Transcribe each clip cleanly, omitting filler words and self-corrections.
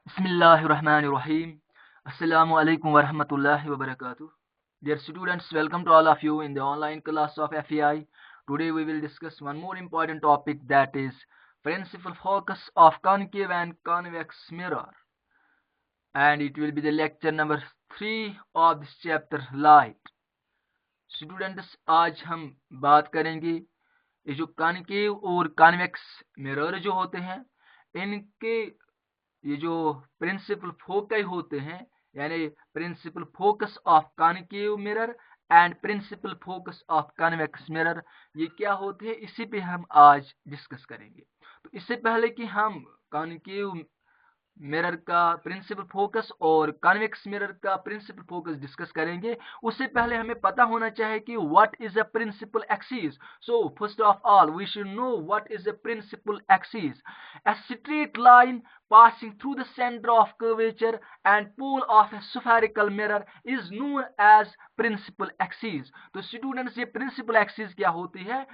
Bismillahirrahmanirrahim. Assalamu alaikum wa rahmatullahi wa barakatuh. Dear students, welcome to all of you in the online class of FEI. Today we will discuss one more important topic, that is principal focus of concave and convex mirror. And it will be the lecture number 3 of this chapter, light. Students, आज हम बात करेंगे ये जो concave और convex mirror जो होते हैं, इनके ये जो प्रिंसिपल फोकस होते हैं, यानी principal focus of concave mirror and principal focus of convex mirror, ये क्या होते हैं, इसी पे हम आज डिस्कस करेंगे। तो इससे पहले कि हम कॉनकेव मिरर का प्रिंसिपल फोकस और कॉन्वेक्स मिरर का प्रिंसिपल फोकस डिस्कस करेंगे, उससे पहले हमें पता होना चाहिए कि what is a principal axis. So first of all we should know what is a principal axis. A straight line passing through the center of curvature and pole of a spherical mirror is known as principal axis। तो students, ये principal axis क्या होती है?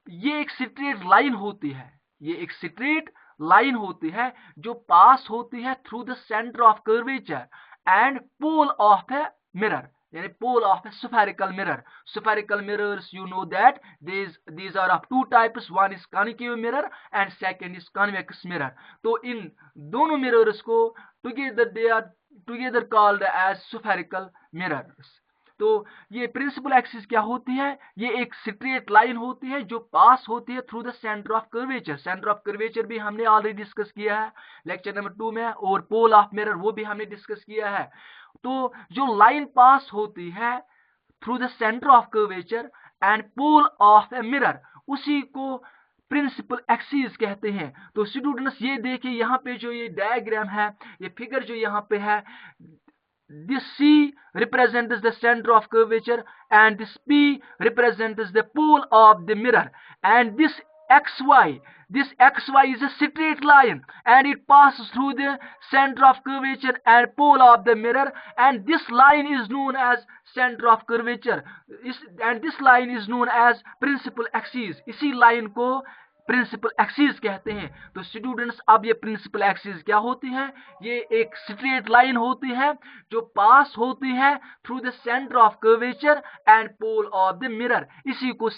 ये एक straight line होती है, ये एक स्ट्रेट लाइन होती है जो पास होती है through the centre of curvature and pole of a mirror, यानी pole of a spherical mirror। Spherical mirrors, you know that these are of two types, one is concave mirror and second is convex mirror। तो इन दोनों mirrors को together they are together called as spherical mirrors। तो ये principal axis क्या होती है? ये एक स्ट्रेट लाइन होती है जो पास होती है through the centre of curvature. Centre of curvature भी हमने ऑलरेडी डिस्कस किया है लेक्चर नंबर 2 में, और पोल ऑफ मिरर वो भी हमने डिस्कस किया है। तो जो लाइन पास होती है through the centre of curvature and pole of a mirror, उसी को प्रिंसिपल एक्सिस कहते हैं। तो स्टूडेंट्स, ये देखिए यहाँ पे जो ये डायग्राम है, ये फिगर जो यहाँ पे है, this C represents the center of curvature and this P represents the pole of the mirror, and this XY is a straight line and it passes through the center of curvature and pole of the mirror, and this line is known as center of curvature and this line is known as principal axis। इसी line को principal axis कहते हैं। तो students, अब ये principal axis क्या होती है? ये एक स्ट्रेट लाइन होती है जो पास होती है through the centre of curvature and pole of the mirror, इसी को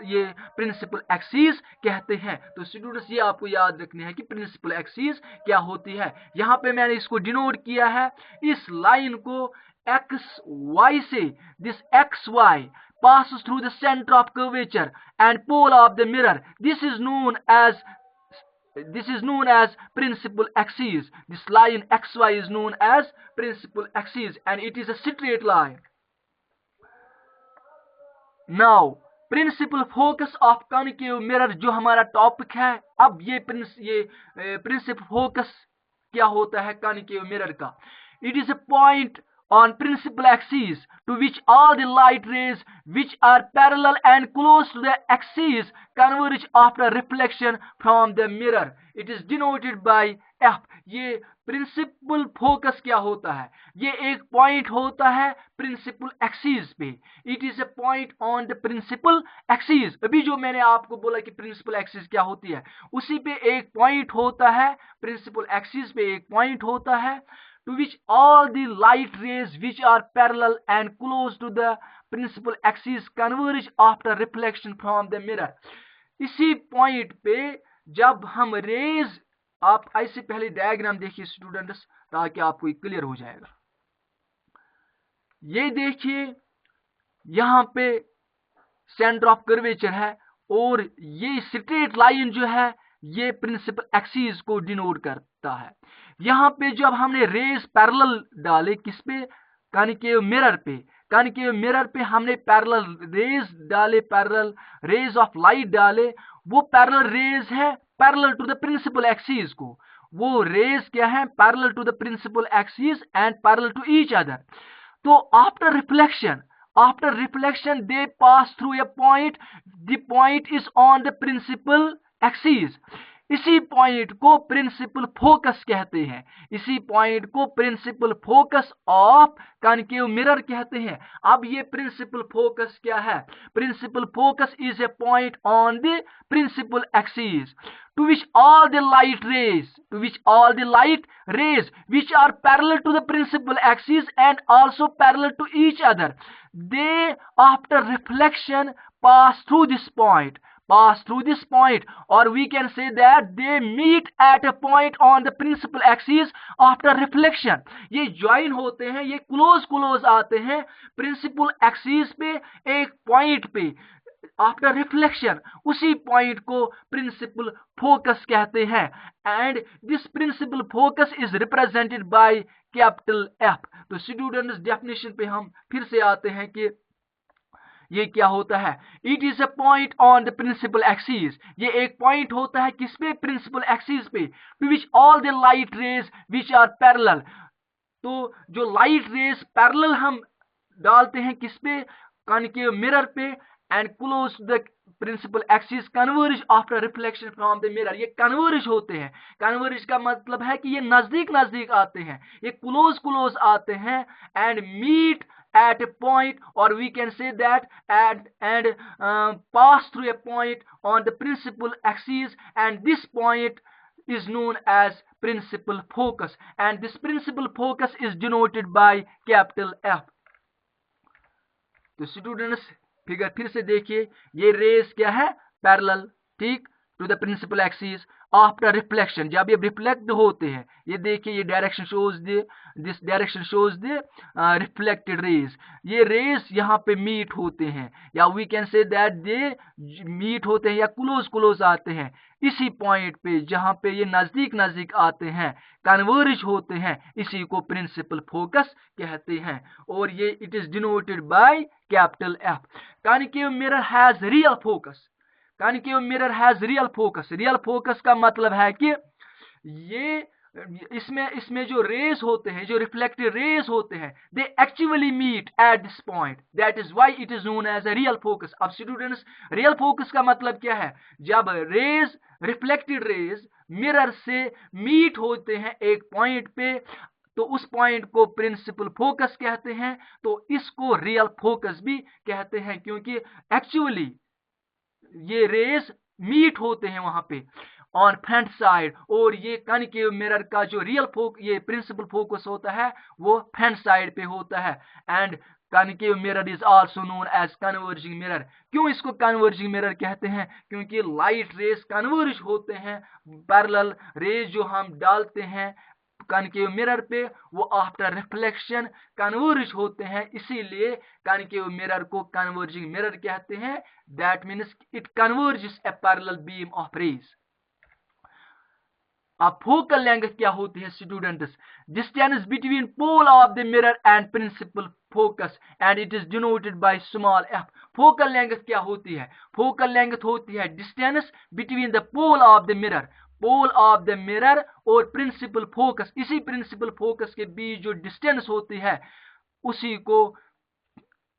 ये प्रिंसिपल एक्सिस कहते हैं। तो स्टूडेंट्स, ये आपको याद रखना है कि प्रिंसिपल एक्सिस क्या होती है। यहाँ पे मैंने इसको डिनोट किया है, इस लाइन को एक्स वाई से, this X Y passes through the center of curvature and pole of the mirror. This is known as principal axis। This line XY is known as principal axis and it is a straight line। Now principal focus of concave mirror जो हमारा topic है, अब ये principal focus क्या होता है concave mirror का? It is a point on principal axis to which all the light rays which are parallel and close to the axis converge after reflection from the mirror। It is denoted by F। ये principal focus क्या होता है? ये एक point होता है principal axis पे। It is a point on the principal axis. अभी जो मैंने आपको बोला कि प्रिंसिपल एक्सिस क्या होती है, उसी पे एक पॉइंट होता है, प्रिंसिपल एक्सिस पे एक पॉइंट होता है to which all the light rays which are parallel and close to the principal axis converge after reflection from the mirror। इसी पॉइंट पे जब हम रेज, आप ऐसे पहले डायग्राम देखिए स्टूडेंट्स ताकि आपको क्लियर हो जाएगा। ये देखिए यहाँ पे सेंटर ऑफ कर्वेचर है और ये स्ट्रेट लाइन जो है ये प्रिंसिपल एक्सिस को डिनोट करता है। यहाँ पे जब हमने रेज पैरेलल डाले, किस पे? कॉनकेव मिरर पे। कॉनकेव मिरर पे हमने पैरेलल रेज डाले, पैरेलल रेज ऑफ लाइट डाले। वो पैरेलल रेज है parallel to the principal axis को। वो रेज क्या है? Parallel to the principal axis and parallel to each other. तो after reflection they pass through a point, the point is on the principal axis। इसी point को principal focus कहते हैं, इसी पॉइंट को principal focus of concave mirror कहते हैं। अब ये प्रिंसिपल फोकस क्या है? Principal focus is a point on the principal axis to which all the light rays which are parallel to the principal axis and also parallel to each other, they after reflection pass through this point, or we can say that they meet at a point on the principal axis after reflection। ये join होते हैं, ये close आते हैं principal axis पे एक point पे after reflection, उसी पॉइंट को प्रिंसिपल फोकस कहते हैं। And this principal focus is represented by capital F. तो स्टूडेंट्स डेफिनेशन पे हम फिर से आते हैं कि ये क्या होता है। It is a point on the principal axis, ये एक पॉइंट होता है किस पे? प्रिंसिपल एक्सिस पे। To which all the light rays which are parallel, तो जो लाइट रेज पैरेलल हम डालते हैं किस पे? कॉनकेव मिरर पे। And close to the principal axis converge after reflection from the mirror, ये कन्वर्ज होते हैं। कन्वर्ज का मतलब है कि ये नजदीक आते हैं, ये क्लोज आते हैं। And meet at a point, or we can say that and pass through a point on the principal axis, and this point is known as principal focus, and this principal focus is denoted by capital F। तो students figure फिर से देखिए, ये rays क्या है? Parallel, ठीक, to the principal axis after reflection. जब ये रिफ्लेक्ट होते हैं, ये देखिए ये direction shows this direction shows the reflected rays. ये रेस यहाँ पे मीट होते हैं, या we can say that they meet होते हैं या क्लोज आते हैं इसी पॉइंट पे जहाँ पे ये नजदीक आते हैं, कन्वर्ज होते हैं, इसी को प्रिंसिपल फोकस कहते हैं। और ये it is denoted by capital F. Concave mirror has real focus, concave mirror has real focus. Real focus का मतलब है कि ये इसमें जो रेस होते हैं, जो रिफ्लेक्टेड रेस होते हैं, they actually meet at this point, that is why it is known as a real focus. अब स्टूडेंट्स रियल फोकस का मतलब क्या है? जब रेज रिफ्लेक्टेड रेज मिरर से मीट होते हैं एक पॉइंट पे, तो उस पॉइंट को प्रिंसिपल फोकस कहते हैं। तो इसको रियल फोकस भी कहते हैं, क्योंकि एक्चुअली ये रेस मीट होते हैं वहां पे ऑन फ्रंट साइड। और ये कॉनकेव मिरर का जो ये प्रिंसिपल फोकस होता है वो फ्रंट साइड पे होता है। And concave mirror is also known as converging mirror. क्यों इसको कन्वर्जिंग मिरर कहते हैं? क्योंकि लाइट रेस कन्वर्ज होते हैं, पैरेलल रेज जो हम डालते हैं कॉनकेव मिरर पे वो आफ्टर रिफ्लेक्शन कन्वर्ज होते हैं, इसीलिए कॉनकेव मिरर को कन्वर्जिंग मिरर कहते हैं। That means it converges a parallel beam of rays. अब फोकल लेंथ क्या होती है students? Distance between pole of the mirror and principal focus, and it is denoted by small F. Focal length क्या होती है? Focal length होती है distance between the pole of the mirror, pole of the mirror और principal focus. इसी principal focus के बीच जो distance होती है उसी को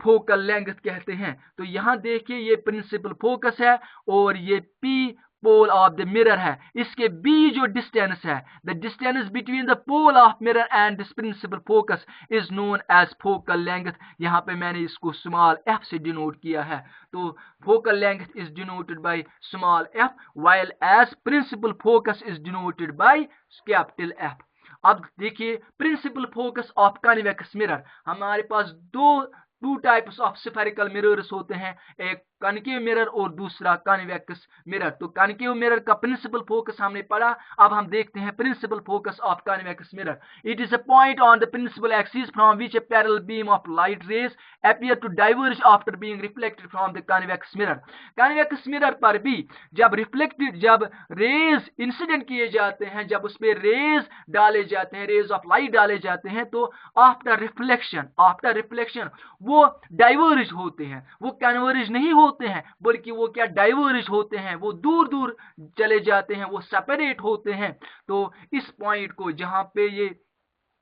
फोकल लेंथ कहते हैं। तो यहां देखिए ये प्रिंसिपल फोकस है और ये P pole of the mirror है, इसके बीच जो डिस्टेंस है, the distance between the pole of mirror and this principal focus is known as focal length. यहाँ पे मैंने इसको स्मॉल एफ से डिनोट किया है। तो focal length is denoted by small F, while as principal focus is denoted by capital F. अब देखिए principal focus of convex mirror, हमारे पास two types of spherical mirrors होते हैं, एक कॉनकेव मिरर और दूसरा कॉन्वेक्स मिरर। तो कॉनकेव मिरर का प्रिंसिपल फोकस हमने पढ़ा, अब हम देखते हैं principal focus of convex mirror. It is a point on the principal axis from which A parallel beam of light rays appear to diverge after being reflected from the convex mirror. Convex mirror पर भी जब raise incident किए जाते हैं, जब उस पर raise डाले जाते हैं, रेज ऑफ लाइट डाले जाते हैं, तो आफ्टर रिफ्लेक्शन वो डाइवर्ज होते हैं, वो कन्वर्ज नहीं होते हैं, बल्कि वो क्या डाइवर्ज होते हैं, वो दूर चले जाते हैं, वो सेपरेट होते हैं। तो इस पॉइंट को जहां पे ये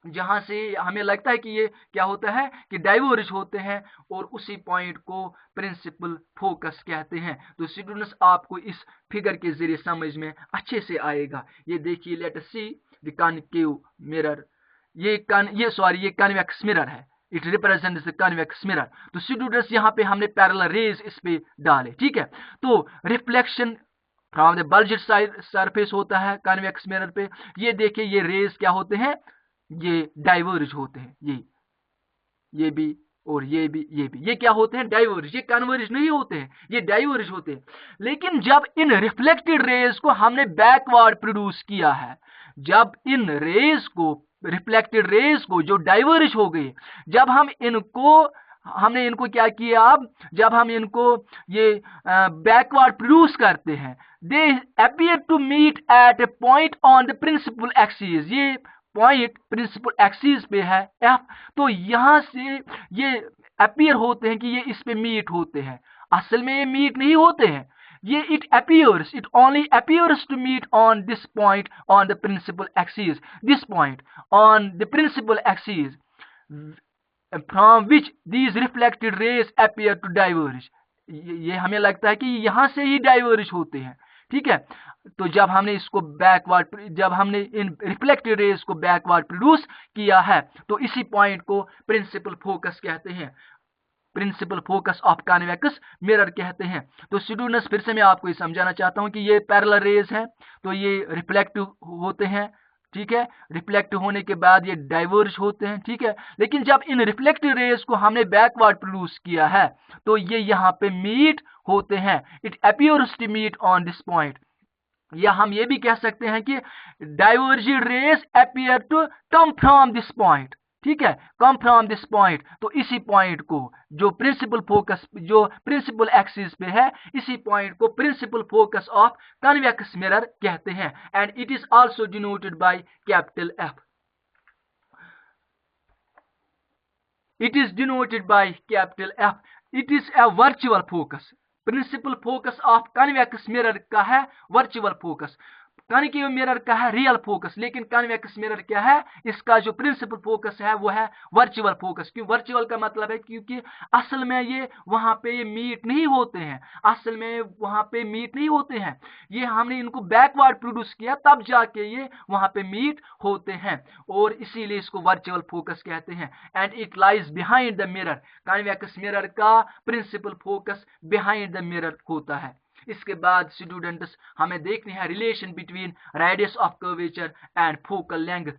जहां से हमें लगता है कि ये क्या होता है कि डाइवर्ज होते हैं, और उसी पॉइंट को प्रिंसिपल फोकस कहते हैं। तो स्टूडेंट्स आपको इस फिगर के जरिए समझ में अच्छे से आएगा। ये देखिए, let us see the concave mirror. ये कन्वेक्स मिरर है, it represents the convex mirror. तो स्टूडेंट्स यहाँ पे हमने पैरेलल रेज इस पे डाले, ठीक है। तो reflection from the bulged surface होता है कन्वेक्स मिरर पे। ये देखिए, ये रेज क्या होते हैं, ये डाइवर्ज होते हैं, ये भी और ये भी, ये क्या होते हैं, डाइवर्ज। ये कन्वर्ज नहीं होते हैं, ये डाइवर्ज होते हैं। लेकिन जब इन रिफ्लेक्टेड रेज को हमने बैकवर्ड प्रोड्यूस किया है, जब इन रेज को, रिफ्लेक्टेड रेज को जो डाइवर्ज हो गए, जब हमने इनको क्या किया, अब जब हम इनको ये बैकवर्ड प्रोड्यूस करते हैं, they appear to meet at a point on the principal axis. ये पॉइंट प्रिंसिपल एक्सिस पे है एफ। तो यहां से ये अपीयर होते हैं कि ये इस पे मीट होते हैं। असल में ये मीट नहीं होते हैं, ये it only appears to meet on this point on the principal axis, this point on the principal axis from which these reflected rays appear to diverge. ये हमें लगता है कि यहां से ही डाइवर्ज होते हैं, ठीक है। तो जब हमने इसको जब हमने इन रिफ्लेक्टेड रेज को बैकवर्ड प्रोड्यूस किया है, तो इसी पॉइंट को प्रिंसिपल फोकस कहते हैं, principal focus of convex mirror कहते हैं। तो स्टूडेंट्स फिर से मैं आपको ये समझाना चाहता हूं कि ये पैरेलल रेज है, तो ये रिफ्लेक्टिव होते हैं, ठीक है। रिफ्लेक्ट होने के बाद ये डाइवर्ज होते हैं, ठीक है। लेकिन जब इन रिफ्लेक्टेड रेज को हमने बैकवर्ड प्रोड्यूस किया है, तो ये यहाँ पे मीट होते हैं, it appears to meet on this point. या हम ये भी कह सकते हैं कि diverged rays appear to come from this point, ठीक है, कम फ्रॉम दिस पॉइंट। तो इसी पॉइंट को जो प्रिंसिपल एक्सिस पे है, इसी पॉइंट को principal focus of convex mirror कहते हैं, and it is also denoted by capital F. It is denoted by capital F. It is a virtual focus. Principal focus of convex mirror का है virtual focus, concave mirror का है real focus. लेकिन convex mirror क्या है, इसका जो principal focus है वो है वर्चुअल फोकस। क्यों वर्चुअल का मतलब है, क्योंकि असल में ये वहां पे ये मीट नहीं होते हैं, असल में वहां पे मीट नहीं होते हैं, ये हमने इनको बैकवर्ड प्रोड्यूस किया तब जाके ये वहां पे मीट होते हैं, और इसीलिए इसको वर्चुअल फोकस कहते हैं। And it lies behind the mirror. Convex mirror का principal focus behind the mirror होता है। इसके बाद स्टूडेंट्स हमें देखनी है relation between radius of curvature and focal length.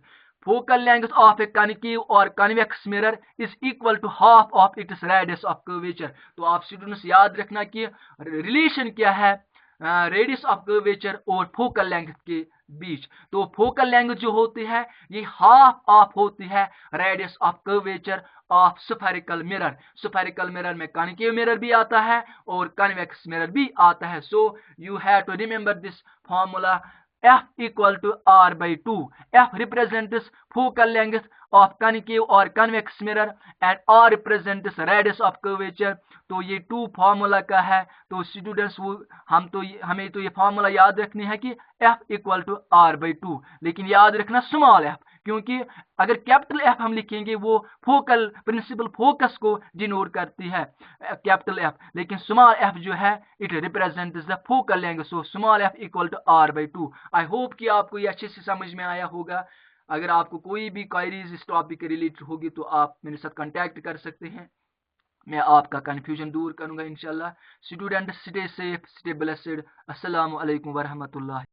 Focal length of a concave और convex mirror is equal to half of its radius of curvature. तो आप स्टूडेंट्स याद रखना कि रिलेशन क्या है रेडियस ऑफ कर्वेचर और फोकल लेंथ के बीच। तो फोकल लेंथ जो होती है ये हाफ ऑफ होती है radius of curvature of spherical mirror. Spherical mirror में कनकेव मिरर भी आता है और कन्वेक्स मिरर भी आता है। So you have to remember this formula, F equal to R by 2. F represents focal length of concave or convex mirror and R represents radius of curvature. तो ये 2 formula का है। तो स्टूडेंट्स हमें तो ये फॉर्मूला याद रखनी है कि F equal to R by 2, लेकिन याद रखना स्मॉल f, क्योंकि अगर कैपिटल F हम लिखेंगे वो फोकल प्रिंसिपल फोकस को डिनोट करती है कैपिटल F, लेकिन स्मॉल f जो है it represents the focal length. So small f equal to R by 2। I hope कि आपको ये अच्छे से समझ में आया होगा। अगर आपको कोई भी क्वेरीज इस टॉपिक के रिलेटेड होगी तो आप मेरे साथ कांटेक्ट कर सकते हैं, मैं आपका कंफ्यूजन दूर करूंगा इंशाल्लाह। Student stay safe, stay blessed. अस्सलाम वालेकुम वरहमतुल्लाह।